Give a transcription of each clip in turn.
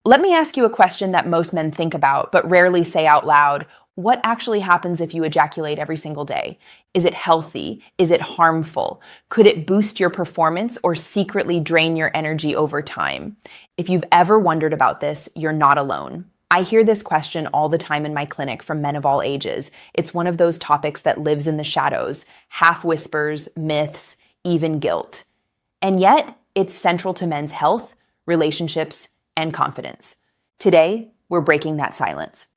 Let me ask you a question that most men think about, but rarely say out loud. What actually happens if you ejaculate every single day? Is it healthy? Is it harmful? Could it boost your performance or secretly drain your energy over time? If you've ever wondered about this, you're not alone. I hear this question all the time in my clinic from men of all ages. It's one of those topics that lives in the shadows, half whispers, myths, even guilt. And yet, it's central to men's health, relationships, and confidence. Today, we're breaking that silence.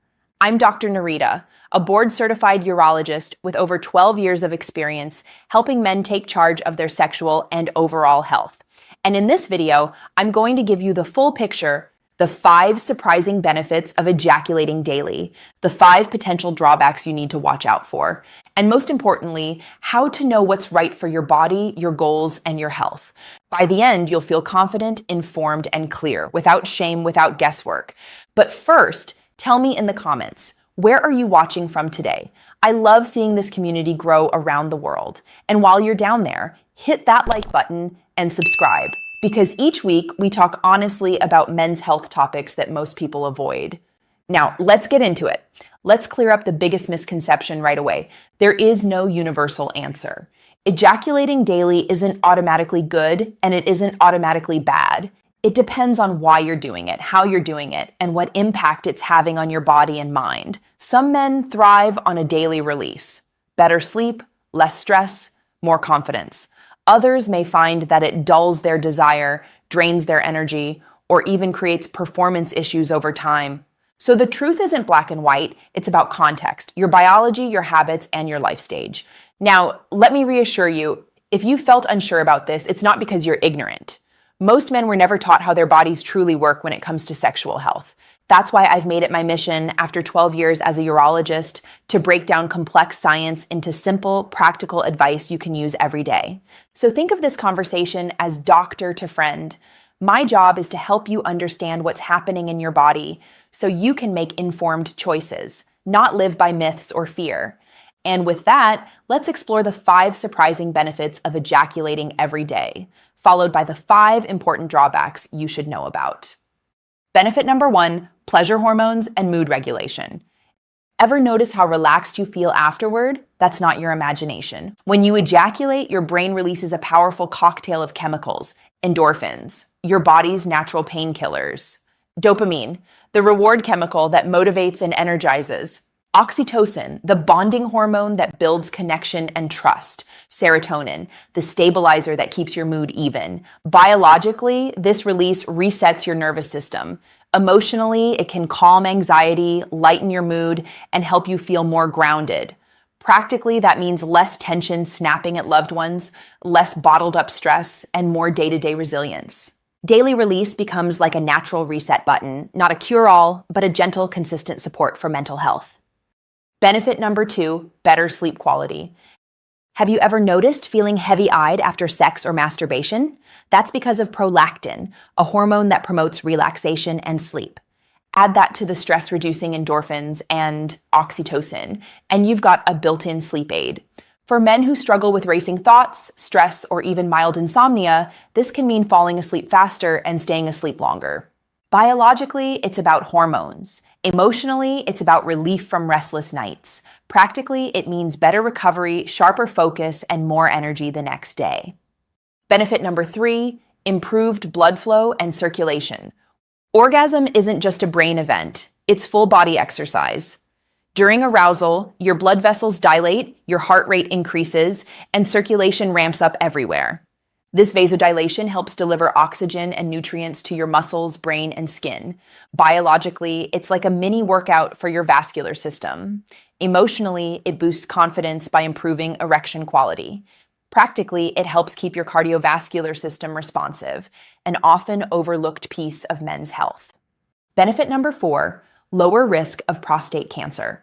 I'm Dr. Nerita, a board-certified urologist with over 12 years of experience helping men take charge of their sexual and overall health. And in this video, I'm going to give you the full picture, the 5 surprising benefits of ejaculating daily, the 5 potential drawbacks you need to watch out for, and most importantly, how to know what's right for your body, your goals, and your health. By the end, you'll feel confident, informed, and clear, without shame, without guesswork. But first, tell me in the comments, where are you watching from today? I love seeing this community grow around the world. And while you're down there, hit that like button and subscribe, because each week we talk honestly about men's health topics that most people avoid. Now, let's get into it. Let's clear up the biggest misconception right away. There is no universal answer. Ejaculating daily isn't automatically good, and it isn't automatically bad. It depends on why you're doing it, how you're doing it, and what impact it's having on your body and mind. Some men thrive on a daily release. Better sleep, less stress, more confidence. Others may find that it dulls their desire, drains their energy, or even creates performance issues over time. So the truth isn't black and white, it's about context, your biology, your habits, and your life stage. Now, let me reassure you, if you felt unsure about this, it's not because you're ignorant. Most men were never taught how their bodies truly work when it comes to sexual health. That's why I've made it my mission, after 12 years as a urologist, to break down complex science into simple, practical advice you can use every day. So think of this conversation as doctor to friend. My job is to help you understand what's happening in your body so you can make informed choices, not live by myths or fear. And with that, let's explore the 5 surprising benefits of ejaculating every day, followed by the 5 important drawbacks you should know about. Benefit number 1, pleasure hormones and mood regulation. Ever notice how relaxed you feel afterward? That's not your imagination. When you ejaculate, your brain releases a powerful cocktail of chemicals, endorphins, your body's natural painkillers, dopamine, the reward chemical that motivates and energizes, oxytocin, the bonding hormone that builds connection and trust, serotonin, the stabilizer that keeps your mood even. Biologically, this release resets your nervous system. Emotionally, it can calm anxiety, lighten your mood, and help you feel more grounded. Practically, that means less tension snapping at loved ones, less bottled up stress, and more day-to-day resilience. Daily release becomes like a natural reset button, not a cure-all, but a gentle, consistent support for mental health. Benefit number 2, better sleep quality. Have you ever noticed feeling heavy-eyed after sex or masturbation? That's because of prolactin, a hormone that promotes relaxation and sleep. Add that to the stress-reducing endorphins and oxytocin, and you've got a built-in sleep aid. For men who struggle with racing thoughts, stress, or even mild insomnia, this can mean falling asleep faster and staying asleep longer. Biologically, it's about hormones. Emotionally, it's about relief from restless nights. Practically, it means better recovery, sharper focus, and more energy the next day. Benefit number 3, improved blood flow and circulation. Orgasm isn't just a brain event, it's full body exercise. During arousal, your blood vessels dilate, your heart rate increases, and circulation ramps up everywhere. This vasodilation helps deliver oxygen and nutrients to your muscles, brain, and skin. Biologically, it's like a mini workout for your vascular system. Emotionally, it boosts confidence by improving erection quality. Practically, it helps keep your cardiovascular system responsive, an often overlooked piece of men's health. Benefit number 4, lower risk of prostate cancer.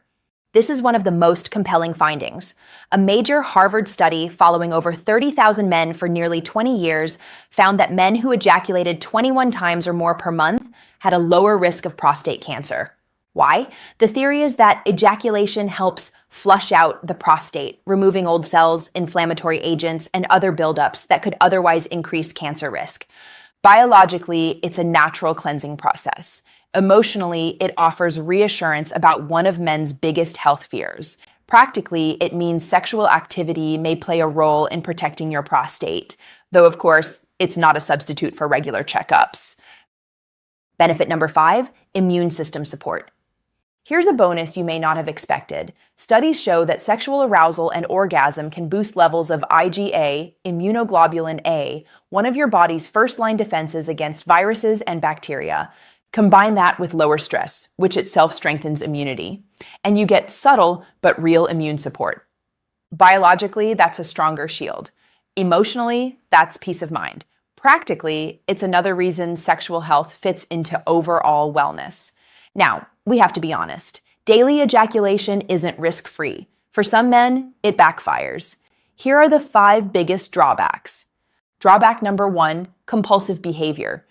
This is one of the most compelling findings. A major Harvard study following over 30,000 men for nearly 20 years found that men who ejaculated 21 times or more per month had a lower risk of prostate cancer. Why? The theory is that ejaculation helps flush out the prostate, removing old cells, inflammatory agents, and other buildups that could otherwise increase cancer risk. Biologically, it's a natural cleansing process. Emotionally, it offers reassurance about one of men's biggest health fears. Practically, it means sexual activity may play a role in protecting your prostate, though of course, it's not a substitute for regular checkups. Benefit number 5, immune system support. Here's a bonus you may not have expected. Studies show that sexual arousal and orgasm can boost levels of IgA, immunoglobulin A, one of your body's first-line defenses against viruses and bacteria. Combine that with lower stress, which itself strengthens immunity, and you get subtle but real immune support. Biologically, that's a stronger shield. Emotionally, that's peace of mind. Practically, it's another reason sexual health fits into overall wellness. Now, we have to be honest. Daily ejaculation isn't risk-free. For some men, it backfires. Here are the 5 biggest drawbacks. Drawback number 1, compulsive behavior.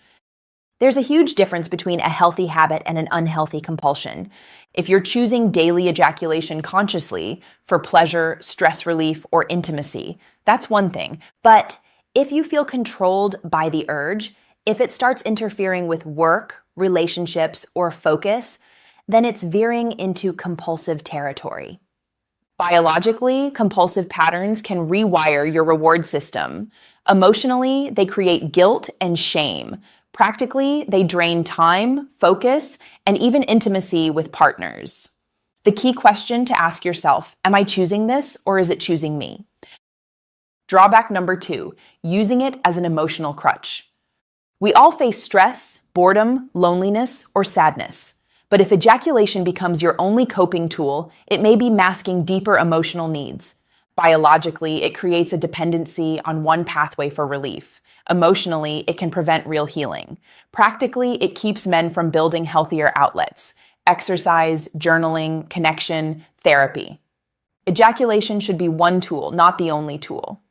There's a huge difference between a healthy habit and an unhealthy compulsion. If you're choosing daily ejaculation consciously for pleasure, stress relief, or intimacy, that's one thing. But if you feel controlled by the urge, if it starts interfering with work, relationships, or focus, then it's veering into compulsive territory. Biologically, compulsive patterns can rewire your reward system. Emotionally, they create guilt and shame. Practically, they drain time, focus, and even intimacy with partners. The key question to ask yourself, am I choosing this or is it choosing me? Drawback number 2, using it as an emotional crutch. We all face stress, boredom, loneliness, or sadness. But if ejaculation becomes your only coping tool, it may be masking deeper emotional needs. Biologically, it creates a dependency on one pathway for relief. Emotionally, it can prevent real healing. Practically, it keeps men from building healthier outlets: exercise, journaling, connection, therapy. Ejaculation should be one tool, not the only tool.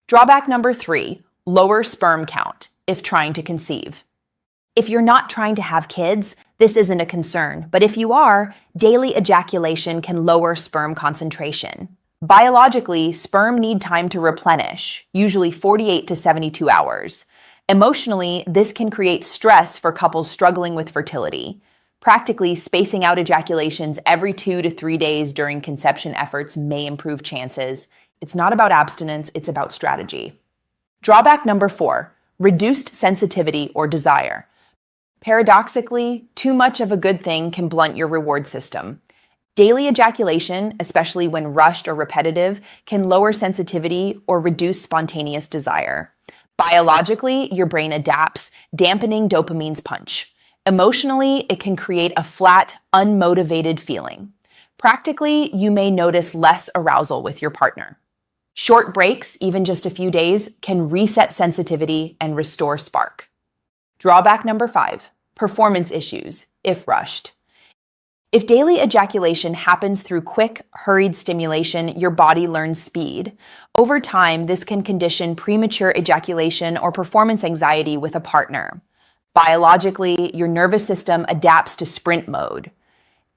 Drawback number 3, lower sperm count if trying to conceive. If you're not trying to have kids, this isn't a concern, but if you are, daily ejaculation can lower sperm concentration. Biologically, sperm need time to replenish, usually 48 to 72 hours. Emotionally, this can create stress for couples struggling with fertility. Practically, spacing out ejaculations every 2 to 3 days during conception efforts may improve chances. It's not about abstinence, it's about strategy. Drawback number 4, reduced sensitivity or desire. Paradoxically, too much of a good thing can blunt your reward system. Daily ejaculation, especially when rushed or repetitive, can lower sensitivity or reduce spontaneous desire. Biologically, your brain adapts, dampening dopamine's punch. Emotionally, it can create a flat, unmotivated feeling. Practically, you may notice less arousal with your partner. Short breaks, even just a few days, can reset sensitivity and restore spark. Drawback number 5, performance issues, if rushed. If daily ejaculation happens through quick, hurried stimulation, your body learns speed. Over time, this can condition premature ejaculation or performance anxiety with a partner. Biologically, your nervous system adapts to sprint mode.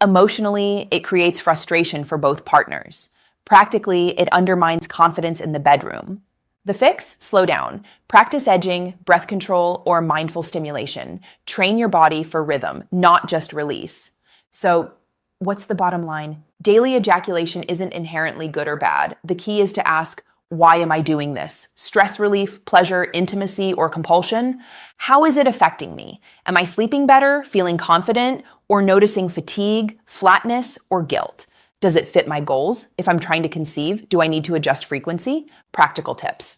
Emotionally, it creates frustration for both partners. Practically, it undermines confidence in the bedroom. The fix? Slow down. Practice edging, breath control, or mindful stimulation. Train your body for rhythm, not just release. So, what's the bottom line? Daily ejaculation isn't inherently good or bad. The key is to ask, why am I doing this? Stress relief, pleasure, intimacy, or compulsion? How is it affecting me? Am I sleeping better, feeling confident, or noticing fatigue, flatness, or guilt? Does it fit my goals? If I'm trying to conceive, do I need to adjust frequency? Practical tips.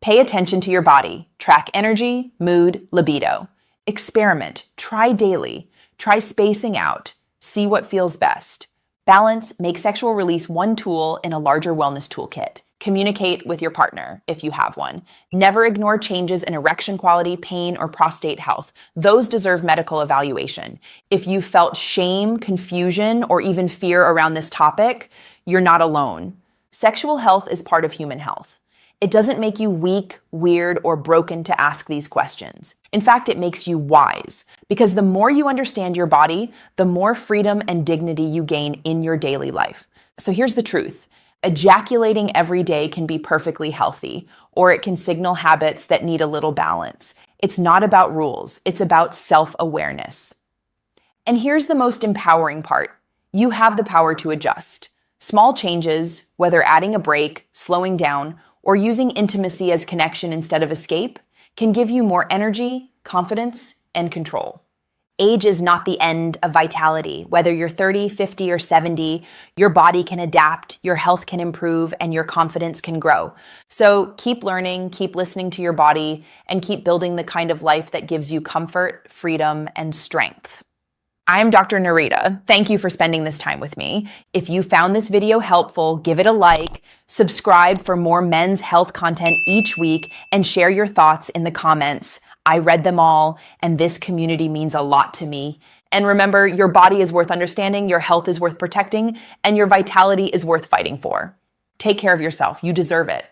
Pay attention to your body. Track energy, mood, libido. Experiment. Try daily. Try spacing out. See what feels best. Balance. Make sexual release one tool in a larger wellness toolkit. Communicate with your partner if you have one. Never ignore changes in erection quality, pain, or prostate health. Those deserve medical evaluation. If you felt shame, confusion, or even fear around this topic, you're not alone. Sexual health is part of human health. It doesn't make you weak, weird, or broken to ask these questions. In fact, it makes you wise, because the more you understand your body, the more freedom and dignity you gain in your daily life. So here's the truth. Ejaculating every day can be perfectly healthy, or it can signal habits that need a little balance. It's not about rules, it's about self-awareness. And here's the most empowering part. You have the power to adjust. Small changes, whether adding a break, slowing down, or using intimacy as connection instead of escape, can give you more energy, confidence, and control. Age is not the end of vitality. Whether you're 30, 50, or 70, your body can adapt, your health can improve, and your confidence can grow. So keep learning, keep listening to your body, and keep building the kind of life that gives you comfort, freedom, and strength. I'm Dr. Nerita. Thank you for spending this time with me. If you found this video helpful, give it a like, subscribe for more men's health content each week, and share your thoughts in the comments. I read them all, and this community means a lot to me. And remember, your body is worth understanding, your health is worth protecting, and your vitality is worth fighting for. Take care of yourself. You deserve it.